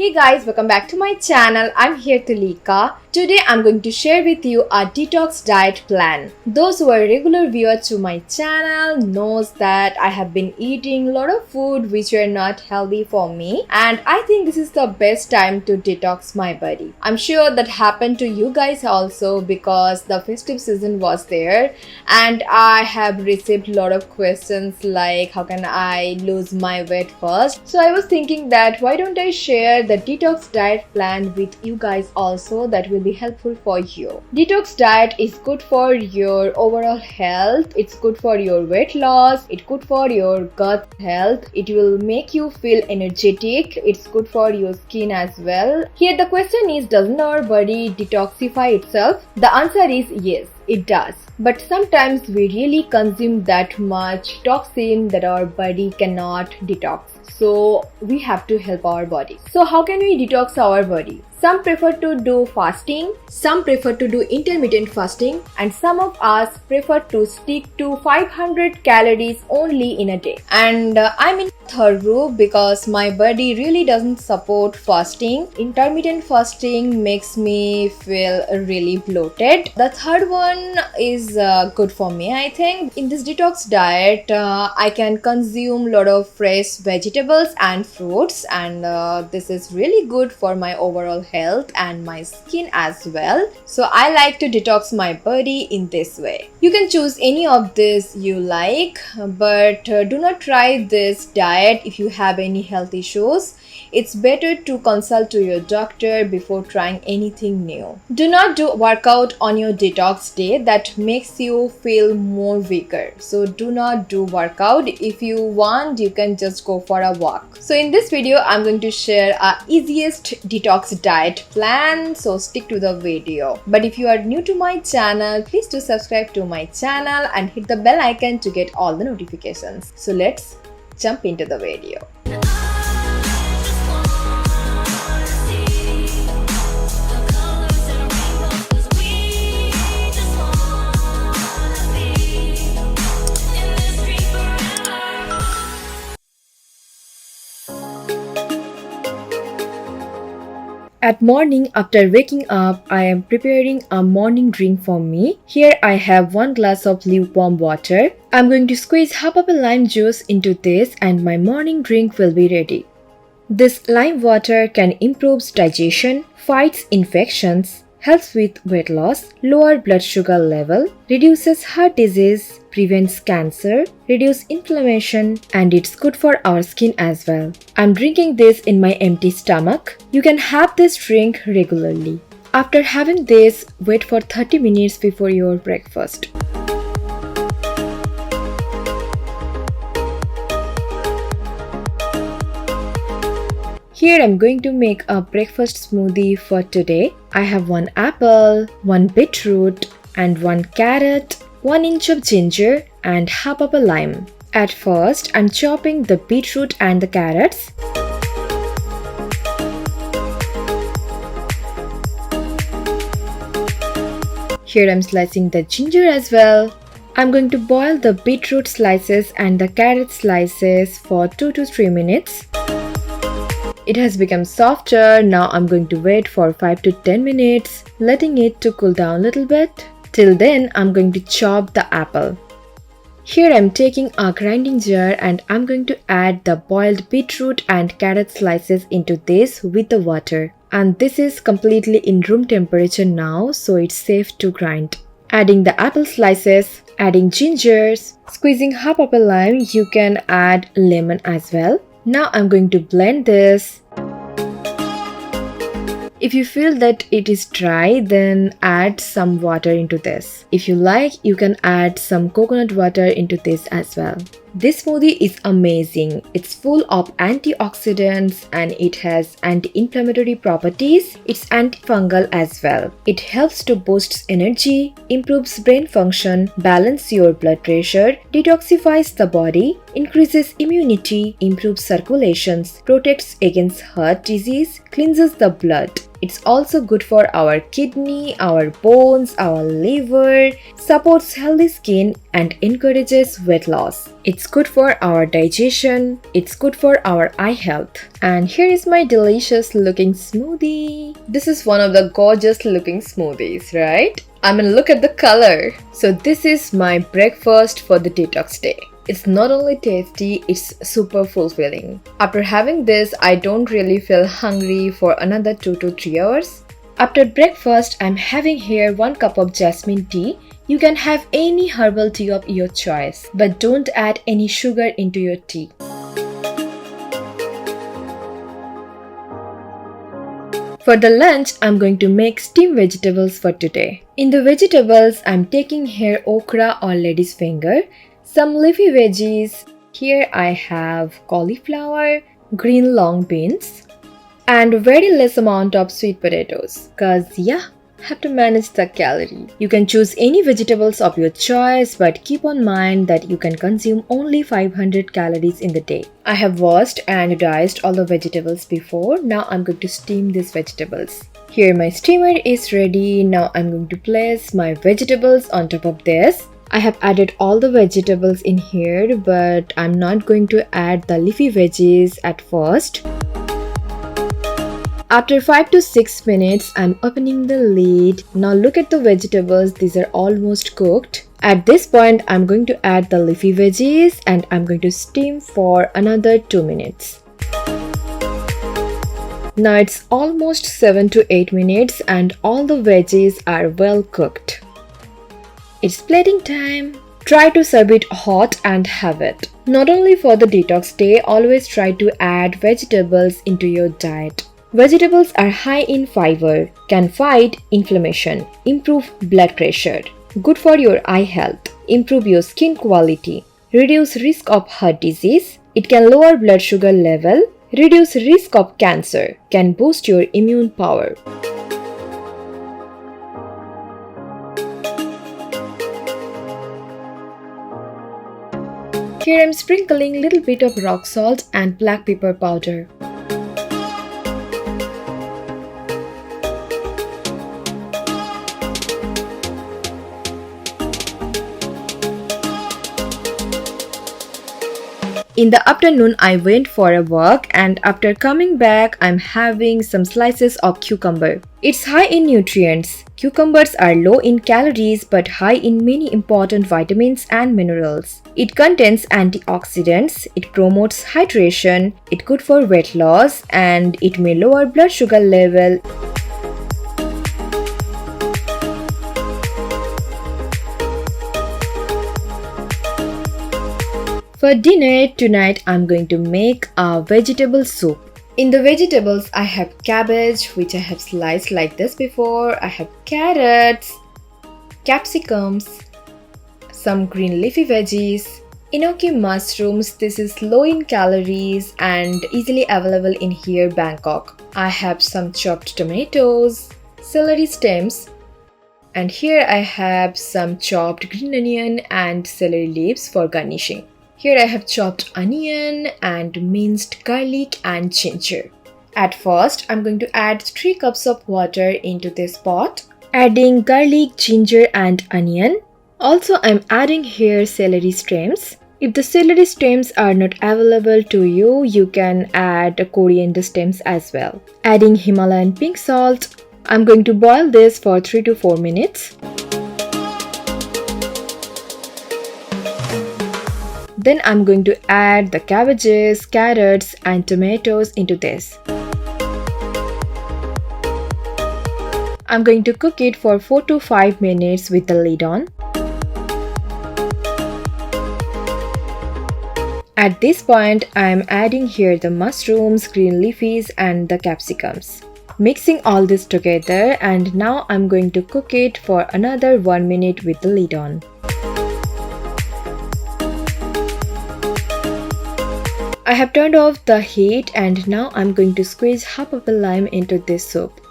Hey guys, welcome back to my channel. I'm here Tulika. Today I'm going to share with you a detox diet plan. Those who are regular viewers to my channel knows that I have been eating a lot of food which are not healthy for me, and I think this is the best time to detox my body. I'm sure that happened to you guys also because the festive season was there and I have received a lot of questions like how can I lose my weight first. So I was thinking that why don't I share the detox diet plan with you guys also, that will be helpful for you. Detox diet is good for your overall health, it's good for your weight loss, it's good for your gut health, it will make you feel energetic, it's good for your skin as well. Here the question is, doesn't our body detoxify itself? The answer is yes, it does. But sometimes we really consume that much toxin that our body cannot detox. So we have to help our body. So how can we detox our body? Some prefer to do fasting, some prefer to do intermittent fasting, and some of us prefer to stick to 500 calories only in a day. And I'm in third group because my body really doesn't support fasting. Intermittent fasting makes me feel really bloated. The third one is good for me, I think. In this detox diet, I can consume a lot of fresh vegetables and fruits, and this is really good for my overall health and my skin as well. So I like to detox my body in this way. You can choose any of this you like, but do not try this diet if you have any health issues. It's better to consult to your doctor before trying anything new. Do not do workout on your detox day, that makes you feel more weaker. So do not do workout. If you want, you can just go for a walk. So in this video, I'm going to share our easiest detox diet plan. So stick to the video. But if you are new to my channel, please do subscribe to my channel and hit the bell icon to get all the notifications. So let's jump into the video. At morning, after waking up, I am preparing a morning drink for me. Here I have 1 glass of lukewarm water. I'm going to squeeze half of a lime juice into this and my morning drink will be ready. This lime water can improve digestion, fights infections, helps with weight loss, lower blood sugar level, reduces heart disease, prevents cancer, reduces inflammation, and it's good for our skin as well. I'm drinking this in my empty stomach. You can have this drink regularly. After having this, wait for 30 minutes before your breakfast. Here I'm going to make a breakfast smoothie for today. I have 1 apple, 1 beetroot, and 1 carrot, 1 inch of ginger, and half of a lime. At first, I'm chopping the beetroot and the carrots. Here I'm slicing the ginger as well. I'm going to boil the beetroot slices and the carrot slices for 2 to 3 minutes. It has become softer. Now I'm going to wait for 5 to 10 minutes, letting it to cool down a little bit. Till then, I'm going to chop the apple. Here I'm taking a grinding jar and I'm going to add the boiled beetroot and carrot slices into this with the water. And this is completely in room temperature now, so it's safe to grind. Adding the apple slices, adding gingers, squeezing half of a lime, you can add lemon as well. Now I'm going to blend this. If you feel that it is dry, then add some water into this. If you like, you can add some coconut water into this as well. This smoothie is amazing. It's full of antioxidants and it has anti-inflammatory properties. It's antifungal as well. It helps to boost energy, improves brain function, balance your blood pressure, detoxifies the body, increases immunity, improves circulations, protects against heart disease, cleanses the blood. It's also good for our kidney, our bones, our liver, supports healthy skin and encourages weight loss. It's good for our digestion, it's good for our eye health. And here is my delicious looking smoothie. This is one of the gorgeous looking smoothies, right? I mean, look at the color. So this is my breakfast for the detox day. It's not only tasty, it's super fulfilling. After having this, I don't really feel hungry for another 2 to 3 hours. After breakfast, I'm having here 1 cup of jasmine tea. You can have any herbal tea of your choice, but don't add any sugar into your tea. For the lunch, I'm going to make steamed vegetables for today. In the vegetables, I'm taking here okra or lady's finger, some leafy veggies. Here I have cauliflower, green long beans, and very less amount of sweet potatoes. Cause yeah, have to manage the calorie. You can choose any vegetables of your choice, but keep in mind that you can consume only 500 calories in the day. I have washed and diced all the vegetables before. Now I'm going to steam these vegetables. Here my steamer is ready. Now I'm going to place my vegetables on top of this. I have added all the vegetables in here, but I'm not going to add the leafy veggies at first. After 5 to 6 minutes, I'm opening the lid. Now look at the vegetables, these are almost cooked. At this point, I'm going to add the leafy veggies and I'm going to steam for another 2 minutes. Now it's almost 7 to 8 minutes and all the veggies are well cooked. It's plating time. Try to serve it hot and have it. Not only for the detox day, always try to add vegetables into your diet. Vegetables are high in fiber, can fight inflammation, improve blood pressure, good for your eye health, improve your skin quality, reduce risk of heart disease, it can lower blood sugar level, reduce risk of cancer, can boost your immune power. Here I'm sprinkling little bit of rock salt and black pepper powder. In the afternoon, I went for a walk and after coming back, I'm having some slices of cucumber. It's high in nutrients. Cucumbers are low in calories but high in many important vitamins and minerals. It contains antioxidants, it promotes hydration, it's good for weight loss and it may lower blood sugar level. For dinner tonight, I'm going to make a vegetable soup. In the vegetables, I have cabbage, which I have sliced like this before. I have carrots, capsicums, some green leafy veggies, enoki mushrooms. This is low in calories and easily available in here, Bangkok. I have some chopped tomatoes, celery stems, and here I have some chopped green onion and celery leaves for garnishing. Here I have chopped onion and minced garlic and ginger. At first, I'm going to add 3 cups of water into this pot, adding garlic, ginger and onion. Also, I'm adding here celery stems. If the celery stems are not available to you, you can add coriander stems as well. Adding Himalayan pink salt. I'm going to boil this for 3 to 4 minutes. Then I'm going to add the cabbages, carrots and tomatoes into this. I'm going to cook it for 4 to 5 minutes with the lid on. At this point, I'm adding here the mushrooms, green leafies and the capsicums. Mixing all this together and now I'm going to cook it for another 1 minute with the lid on. I have turned off the heat and now I'm going to squeeze half of the lime into this soup.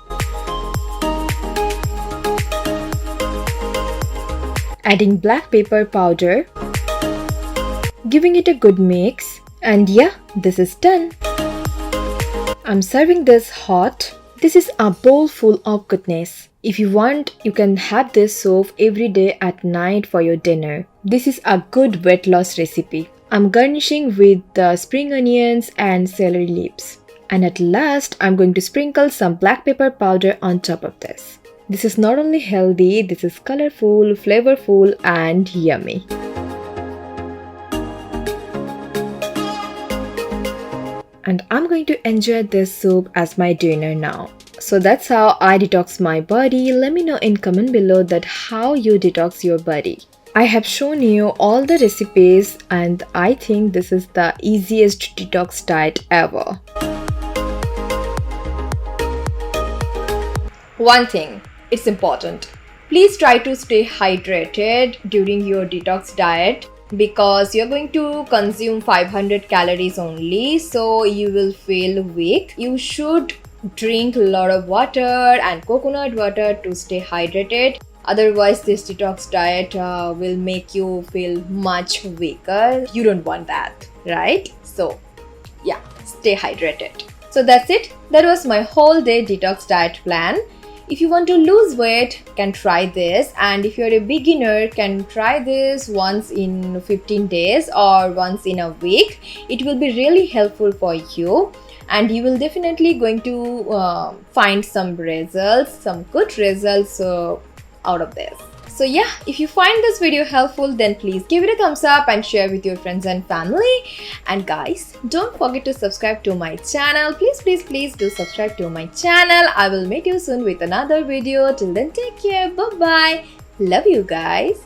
Adding black pepper powder, giving it a good mix, and yeah, this is done. I'm serving this hot. This is a bowl full of goodness. If you want, you can have this soup every day at night for your dinner. This is a good weight loss recipe. I'm garnishing with the spring onions and celery leaves. And at last, I'm going to sprinkle some black pepper powder on top of this. This is not only healthy, this is colorful, flavorful, and yummy. And I'm going to enjoy this soup as my dinner now. So that's how I detox my body. Let me know in comment below that how you detox your body. I have shown you all the recipes and I think this is the easiest detox diet ever. One thing, it's important. Please try to stay hydrated during your detox diet because you're going to consume 500 calories only, so you will feel weak. You should drink a lot of water and coconut water to stay hydrated. Otherwise, this detox diet will make you feel much weaker. You don't want that, right? So, yeah, stay hydrated. So that's it. That was my whole day detox diet plan. If you want to lose weight, can try this, and if you're a beginner, can try this once in 15 days or once in a week. It will be really helpful for you and you will definitely going to find some results, some good results out of this. So yeah, if you find this video helpful, then please give it a thumbs up and share with your friends and family. And guys, don't forget to subscribe to my channel. Please do subscribe to my channel. I will meet you soon with another video. Till then, take care. Bye bye. Love you guys.